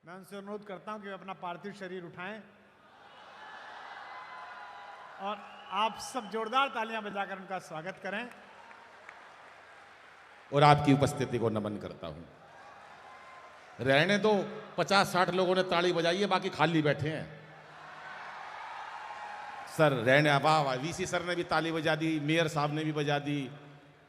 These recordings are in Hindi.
मैं उनसे अनुरोध करता हूं कि वे अपना पार्थिव शरीर उठाएं और आप सब जोरदार तालियां बजाकर उनका स्वागत करें। और आपकी उपस्थिति को नमन करता हूं। रहने दो, 50-60 लोगों ने ताली बजाई है, बाकी खाली बैठे हैं। सर रहने, वाह, वीसी सर ने भी ताली बजा दी, मेयर साहब ने भी बजा दी,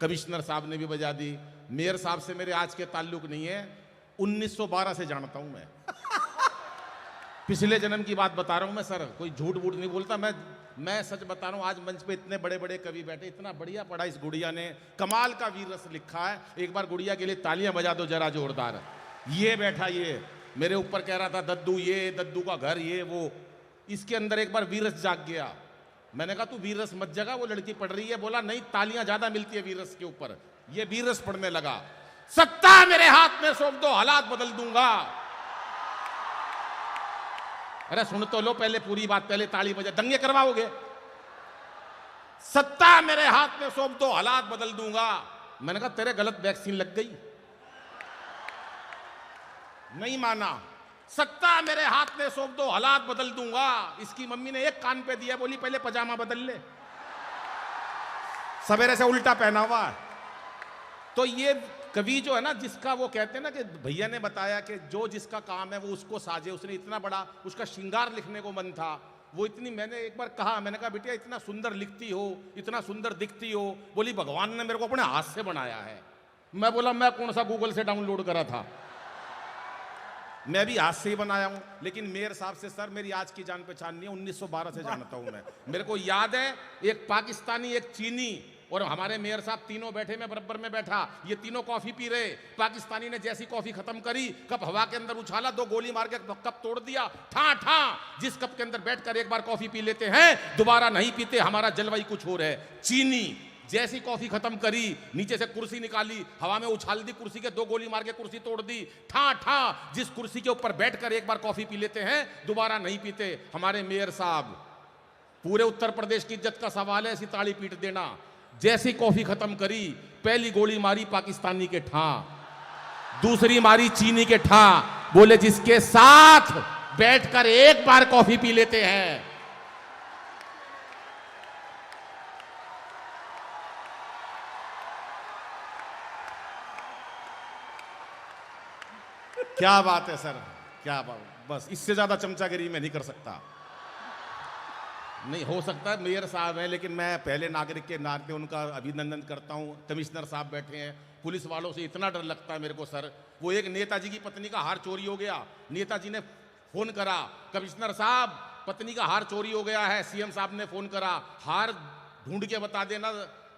कमिश्नर साहब ने भी बजा दी। मेयर साहब से मेरे आज के ताल्लुक नहीं है, 1912 से जानता हूं मैं। पिछले जन्म की बात बता रहा हूं मैं सर, कोई झूठ वूठ नहीं बोलता मैं सच बता रहा हूं। आज मंच पे इतने बड़े बड़े कवि बैठे, इतना बढ़िया पढ़ा इस गुड़िया ने, कमाल का वीर रस लिखा है। एक बार गुड़िया के लिए तालियां बजा दो जरा जोरदार। ये बैठा, ये मेरे ऊपर कह रहा था दद्दू ये, दद्दू का घर ये वो, इसके अंदर एक बार वीरस जाग गया। मैंने कहा तू वीरस मत जगा, वो लड़की पढ़ रही है। बोला नहीं, तालियां ज्यादा मिलती है वीरस के ऊपर। ये वीरस पढ़ने लगा। सत्ता मेरे हाथ में सौंप दो, हालात बदल दूंगा। अरे सुन तो लो पहले पूरी बात, पहले ताली बजा, दंगे करवाओगे। सत्ता मेरे हाथ में सौंप दो, हालात बदल दूंगा। मैंने कहा तेरे गलत वैक्सीन लग गई। नहीं माना। सत्ता मेरे हाथ में सौंप दो, हालात बदल दूंगा। इसकी मम्मी ने एक कान पे दिया, बोली पहले पजामा बदल ले। सवेरे से उल्टा पहना हुआ। तो ये कवि जो है ना, जिसका वो कहते हैं ना कि भैया ने बताया कि जो जिसका काम है वो उसको साजे, उसने इतना बड़ा, उसका श्रृंगार लिखने को मन था। वो इतनी, मैंने एक बार कहा, मैंने कहा बिटिया इतना सुंदर लिखती हो, इतना सुंदर दिखती हो। बोली भगवान ने मेरे को अपने हाथ से बनाया है। मैं बोला मैं कौन सा गूगल से डाउनलोड करा था, मैं भी हाथ से ही बनाया हूं। लेकिन मेयर साहब से सर मेरी आज की जान पहचान नहीं है, 1912 से जानता हूं मैं। मेरे को याद है, एक पाकिस्तानी, एक चीनी और हमारे मेयर साहब तीनों बैठे, मैं बराबर में बैठा। ये तीनों कॉफी पी रहे। पाकिस्तानी ने जैसी कॉफी खत्म करी, कप हवा के अंदर उछाला, 2 गोली मार के कप तोड़ दिया। ठा ठा, जिस कप के अंदर बैठकर एक बार कॉफी पी लेते हैं दोबारा नहीं पीते, हमारा जलवायु कुछ और है। चीनी जैसी कॉफी खत्म करी, नीचे से कुर्सी निकाली, हवा में उछाल दी, कुर्सी के 2 गोली मार के कुर्सी तोड़ दी। ठा ठा, जिस कुर्सी के ऊपर बैठकर एक बार कॉफी पी लेते हैं दोबारा नहीं पीते, हमारे मेयर साहब। पूरे उत्तर प्रदेश की इज्जत का सवाल है, ऐसी ताली पीट देना। जैसी कॉफी खत्म करी, पहली गोली मारी पाकिस्तानी के ठा, दूसरी मारी चीनी के ठा। बोले जिसके साथ बैठकर एक बार कॉफी पी लेते हैं। क्या बात है सर, क्या बात। बस इससे ज्यादा चमचागिरी मैं नहीं कर सकता। नहीं हो सकता है मेयर साहब हैं, लेकिन मैं पहले नागरिक के नाते उनका अभिनंदन करता हूं। कमिश्नर साहब बैठे हैं, पुलिस वालों से इतना डर लगता है मेरे को सर। वो एक नेताजी की पत्नी का हार चोरी हो गया, नेताजी ने फोन करा, कमिश्नर साहब पत्नी का हार चोरी हो गया है। सीएम साहब ने फोन करा, हार ढूंढ के बता देना।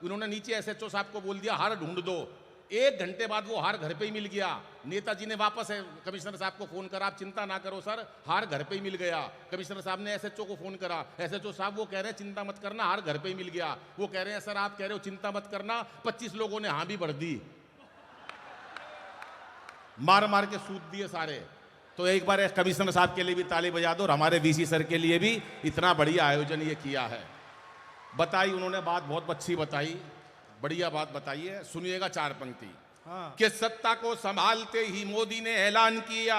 उन्होंने नीचे एसएचओ साहब को बोल दिया हार ढूंढ दो। 1 घंटे बाद वो हार घर पे ही मिल गया। नेताजी ने वापस कमिश्नर साहब को फोन करा, आप चिंता ना करो सर, हार घर पे ही मिल गया। कमिश्नर साहब ने एसएचओ को फोन करा, एसएचओ साहब वो कह रहे हैं चिंता मत करना, हार घर पे ही मिल गया। वो कह रहे हैं सर आप कह रहे हो चिंता मत करना, 25 लोगों ने हाँ भी भर दी, मार मार के सूद दिए सारे। तो एक बार कमिश्नर साहब के लिए भी ताली बजा दो और हमारे वीसी सर के लिए भी, इतना बढ़िया आयोजन ये किया है। बताई उन्होंने बात, बहुत अच्छी बताई, बढ़िया बात बताई है। सुनिएगा 4 पंक्ति। कि सत्ता को संभालते ही मोदी ने ऐलान किया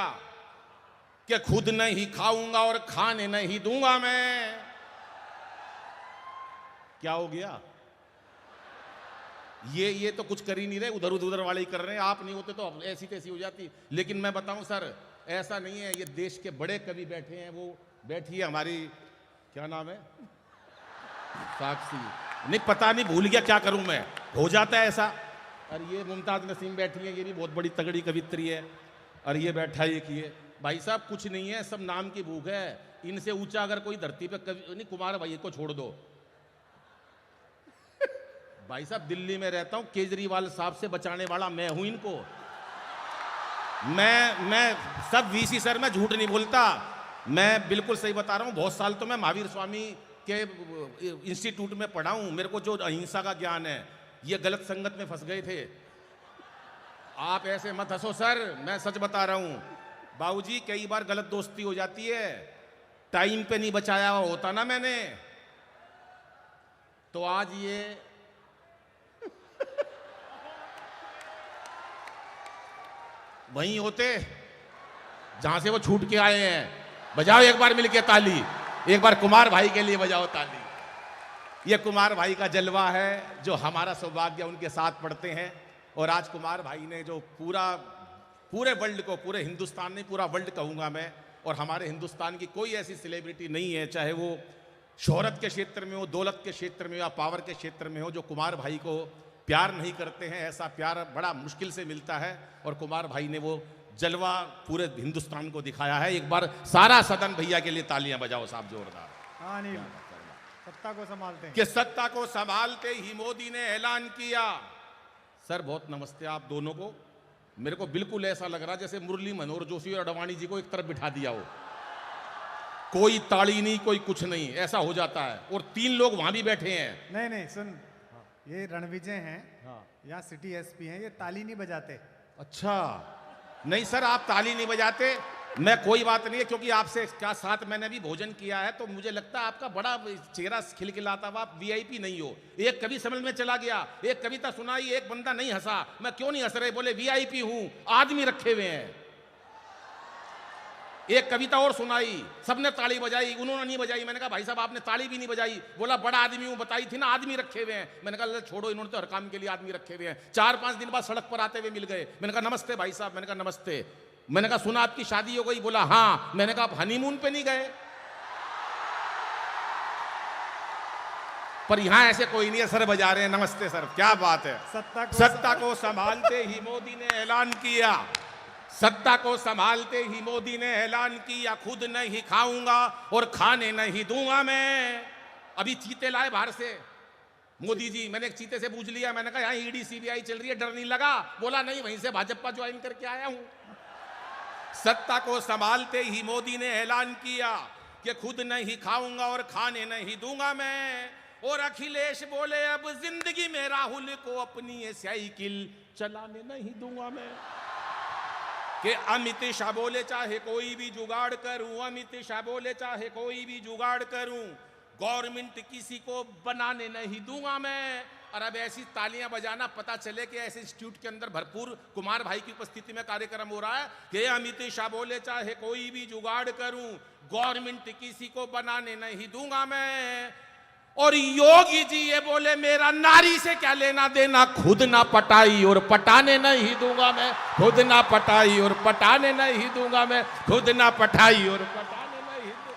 कि खुद नहीं खाऊंगा और खाने नहीं दूंगा मैं। क्या हो गया? ये तो कुछ कर ही नहीं रहे, उधर उधर वाले ही कर रहे हैं। आप नहीं होते तो ऐसी तैसी हो जाती। लेकिन मैं बताऊं सर, ऐसा नहीं है। ये देश के बड़े कवि बैठे हैं, वो बैठी है हमारी, क्या नाम है, साक्षी, नहीं पता नहीं, भूल गया, क्या करूं मैं, हो जाता है ऐसा। और ये मुमताज नसीम बैठी है, ये भी बहुत बड़ी तगड़ी कवित्री है। और ये बैठा है, ये भाई साहब कुछ नहीं है, सब नाम की भूख है। इनसे ऊंचा अगर कोई धरती पे कवि नहीं, कुमार भाई को छोड़ दो। भाई साहब दिल्ली में रहता हूं, केजरीवाल साहब से बचाने वाला मैं हूं इनको। मैं सब वीसी सर, मैं झूठ नहीं बोलता, मैं बिल्कुल सही बता रहा हूं। बहुत साल तो मैं महावीर स्वामी के इंस्टीट्यूट में पढ़ा हूं। मेरे को जो अहिंसा का ज्ञान है, ये गलत संगत में फंस गए थे। आप ऐसे मत हंसो सर, मैं सच बता रहा हूं। बाबूजी कई बार गलत दोस्ती हो जाती है, टाइम पे नहीं बचाया हुआ होता ना मैंने, तो आज ये वहीं होते। जहां से वो छूट के आए हैं। बजाओ एक बार मिलके ताली, एक बार कुमार भाई के लिए बजाओ ताली। ये कुमार भाई का जलवा है, जो हमारा सौभाग्य उनके साथ पढ़ते हैं। और आज कुमार भाई ने जो पूरे वर्ल्ड को, पूरे हिंदुस्तान नहीं पूरा वर्ल्ड कहूँगा मैं, और हमारे हिंदुस्तान की कोई ऐसी सेलिब्रिटी नहीं है, चाहे वो शोहरत के क्षेत्र में हो, दौलत के क्षेत्र में हो या पावर के क्षेत्र में हो, जो कुमार भाई को प्यार नहीं करते हैं। ऐसा प्यार बड़ा मुश्किल से मिलता है, और कुमार भाई ने वो जलवा पूरे हिंदुस्तान को दिखाया है। एक बार सारा सदन भैया के लिए तालियां बजाओ साहब, जोरदार। हाँ नहीं, सत्ता को संभालते हैं। कि सत्ता को संभालते ही मोदी ने ऐलान किया। सर बहुत नमस्ते आप दोनों को। मेरे को बिल्कुल ऐसा लग रहा जैसे मुरली मनोहर जोशी और अडवाणी जी को एक तरफ बिठा दिया हो, कोई ताड़ी नहीं, कोई कुछ नहीं, ऐसा हो जाता है। और 3 लोग वहां भी बैठे हैं। नहीं नहीं सुन, ये रणविजय हैं, यहाँ सिटी एसपी हैं, ये ताली नहीं बजाते। अच्छा नहीं सर, आप ताली नहीं बजाते, मैं कोई बात नहीं है, क्योंकि आपसे क्या साथ मैंने भी भोजन किया है, तो मुझे लगता है आपका बड़ा चेहरा खिलखिलाता हुआ, आप वीआईपी नहीं हो। एक कवि समझ में चला गया, एक कविता सुनाई, एक बंदा नहीं हंसा। मैं क्यों नहीं हंस रहे? बोले वीआईपी हूं, आदमी रखे हुए हैं। एक कविता और सुनाई, सबने ताली बजाई, उन्होंने नहीं बजाई। मैंने कहा भाई साहब आपने ताली भी नहीं बजाई। बोला बड़ा आदमी हूं, बताई थी ना आदमी रखे हुए हैं। मैंने कहा छोड़ो, इन्होंने तो हर काम के लिए आदमी रखे हुए हैं। 4-5 दिन बाद सड़क पर आते हुए मिल गए। मैंने कहा नमस्ते भाई साहब। मैंने कहा नमस्ते। मैंने कहा सुना आपकी शादी हो गई? बोला हाँ। मैंने कहा आप हनीमून पे नहीं गए? पर यहां ऐसे कोई नहीं है, सर बजा रहे हैं। नमस्ते सर, क्या बात है। सत्ता को संभालते ही मोदी ने ऐलान किया। सत्ता को संभालते ही मोदी ने ऐलान किया, खुद नहीं खाऊंगा और खाने नहीं दूंगा मैं। अभी चीते लाए बाहर से मोदी जी। मैंने एक चीते से पूछ लिया, मैंने कहा यहाँ ईडी सीबीआई चल रही है, डर नहीं लगा? बोला नहीं, वहीं से भाजपा ज्वाइन करके आया हूं। सत्ता को संभालते ही मोदी ने ऐलान किया कि खुद नहीं खाऊंगा और खाने नहीं दूंगा मैं। और अखिलेश बोले अब जिंदगी में राहुल को अपनी ये साइकिल चलाने नहीं दूंगा मैं। कि अमित शाह बोले चाहे कोई भी जुगाड़ करूं, अमित शाह बोले चाहे कोई भी जुगाड़ करूं, गवर्नमेंट किसी को बनाने नहीं दूंगा मैं। और अब ऐसी तालियां बजाना, पता चले कि ऐसे इंस्टीट्यूट के अंदर भरपूर कुमार भाई की उपस्थिति में कार्यक्रम हो रहा है कि अमित शाह बोले चाहे कोई भी जुगाड़ करूं, गवर्नमेंट किसी को बनाने नहीं दूंगा मैं। और योगी जी ये बोले मेरा नारी से क्या लेना देना, खुद ना पटाई और पटाने नहीं दूंगा मैं, खुद ना पटाई और पटाने नहीं दूंगा मैं, खुद ना पटाई और पटाने नहीं दूंगा।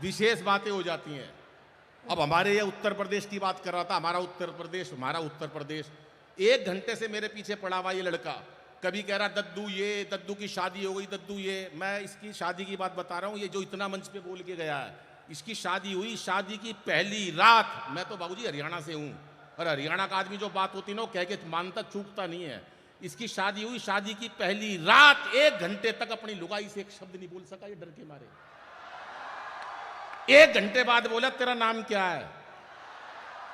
विशेष बातें हो जाती हैं। अब हमारे ये उत्तर प्रदेश की बात कर रहा था, हमारा उत्तर प्रदेश 1 घंटे से मेरे पीछे पड़ा हुआ ये लड़का। कभी कह रहा दद्दू ये, दद्दू की शादी हो गई, दद्दू ये। मैं इसकी शादी की बात बता रहा हूँ, ये जो इतना मंच पे बोल के गया है, इसकी शादी हुई, शादी की पहली रात। मैं तो बाबूजी हरियाणा से हूँ, और हरियाणा का आदमी जो बात होती ना वो कह के मानता चूकता नहीं है। इसकी शादी हुई, शादी की पहली रात 1 घंटे तक अपनी लुगाई से एक शब्द नहीं बोल सका, ये डर के मारे। 1 घंटे बाद बोला तेरा नाम क्या है?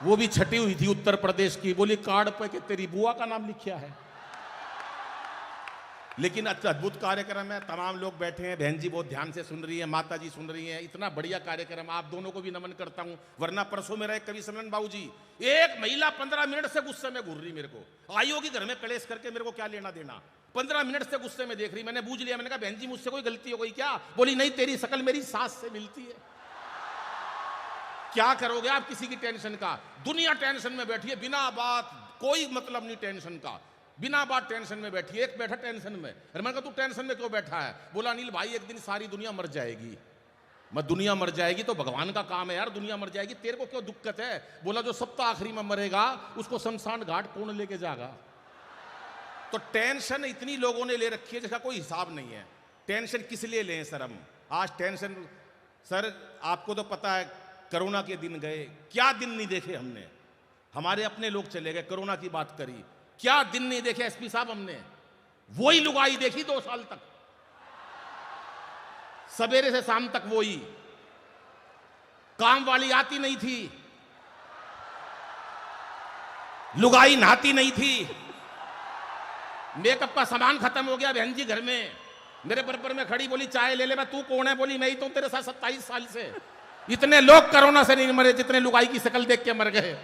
वो भी छटी हुई थी उत्तर प्रदेश की। बोली कार्ड पे कि तेरी बुआ का नाम लिखा है। लेकिन अद्भुत कार्यक्रम है, तमाम लोग बैठे हैं, बहन जी बहुत ध्यान से सुन रही है, माता जी सुन रही हैं। इतना बढ़िया कार्यक्रम, आप दोनों को भी नमन करता हूं। वरना परसों मेरा एक कवि सम्मेलन बाबू जी, एक महिला 15 मिनट से गुस्से में घूर रही, मेरे को आई होगी घर में कलेश करके, मेरे को क्या लेना देना। 15 मिनट से गुस्से में देख रही। मैंने बूझ लिया, मैंने कहा बहन जी मुझसे कोई गलती हो गई क्या? बोली नहीं, तेरी शकल मेरी सास से मिलती है। क्या करोगे आप किसी की टेंशन का? दुनिया टेंशन में बैठी है, बिना बात, कोई मतलब नहीं टेंशन का, बिना बात टेंशन में बैठी है। एक बैठा टेंशन में, अरे मैंने कहा तू टेंशन में क्यों बैठा है? बोला अनिल भाई एक दिन सारी दुनिया मर जाएगी। मैं दुनिया मर जाएगी तो भगवान का काम है यार, दुनिया मर जाएगी, तेरे को क्यों दिक्कत है? बोला जो सब तो आखिरी में मरेगा उसको शमशान घाट कौन लेके जाएगा? तो टेंशन इतनी लोगों ने ले रखी है जिसका कोई हिसाब नहीं है। टेंशन किस लिए लें सर हम? आज टेंशन, सर आपको तो पता है कोरोना के दिन गए, क्या दिन नहीं देखे हमने। हमारे अपने लोग चले गए, कोरोना की बात करी, क्या दिन नहीं देखे एसपी साहब हमने। वही लुगाई देखी 2 साल तक, सवेरे से शाम तक वही। काम वाली आती नहीं थी, लुगाई नहाती नहीं थी, मेकअप का सामान खत्म हो गया बहन जी घर में। मेरे बराबर में खड़ी, बोली चाय ले ले। मैं तू कौन है? बोली मैं ही तो तेरे साथ 27 साल से। इतने लोग कोरोना से नहीं मरे जितने लुगाई की शक्ल देख के मर गए।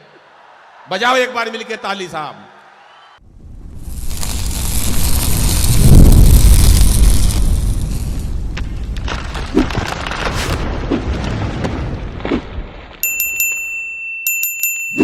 बजाओ एक बार मिलके ताली साहब।